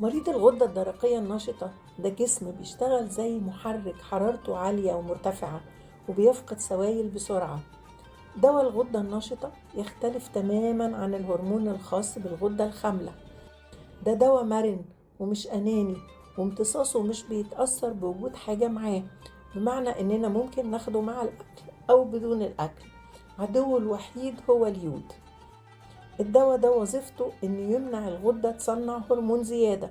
مريض الغدة الدرقية النشطة ده جسم بيشتغل زي محرك حرارته عالية ومرتفعة، وبيفقد سوائل بسرعة. دواء الغدة النشطة يختلف تماما عن الهرمون الخاص بالغدة الخاملة. ده دواء مرن ومش أناني، وامتصاصه مش بيتأثر بوجود حاجة معاه، بمعنى إننا ممكن ناخده مع الأكل أو بدون الأكل. عدوه الوحيد هو اليود. الدواء ده وظيفته إنه يمنع الغدة تصنع هرمون زيادة،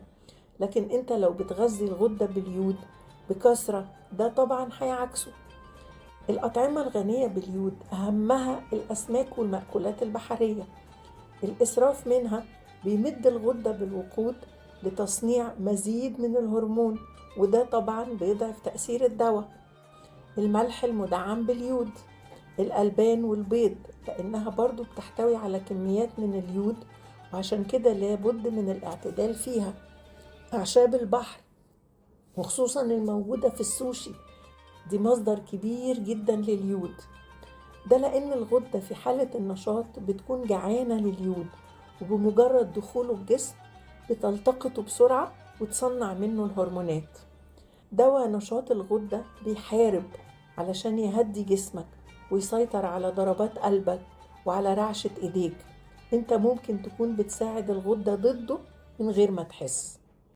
لكن انت لو بتغذي الغدة باليود بكثرة ده طبعا هيعكسه. الأطعمة الغنية باليود أهمها الأسماك والمأكولات البحرية. الإسراف منها بيمد الغدة بالوقود لتصنيع مزيد من الهرمون، وده طبعا بيضعف تأثير الدواء. الملح المدعم باليود، الألبان والبيض لأنها برضو بتحتوي على كميات من اليود، وعشان كده لابد من الاعتدال فيها. أعشاب البحر وخصوصا الموجودة في السوشي دي مصدر كبير جدا لليود، ده لأن الغدة في حالة النشاط بتكون جعانة لليود، وبمجرد دخوله الجسم بتلتقطه بسرعة وتصنع منه الهرمونات. دواء نشاط الغدة بيحارب علشان يهدي جسمك ويسيطر على ضربات قلبك وعلى رعشة ايديك. انت ممكن تكون بتساعد الغدة ضده من غير ما تحس.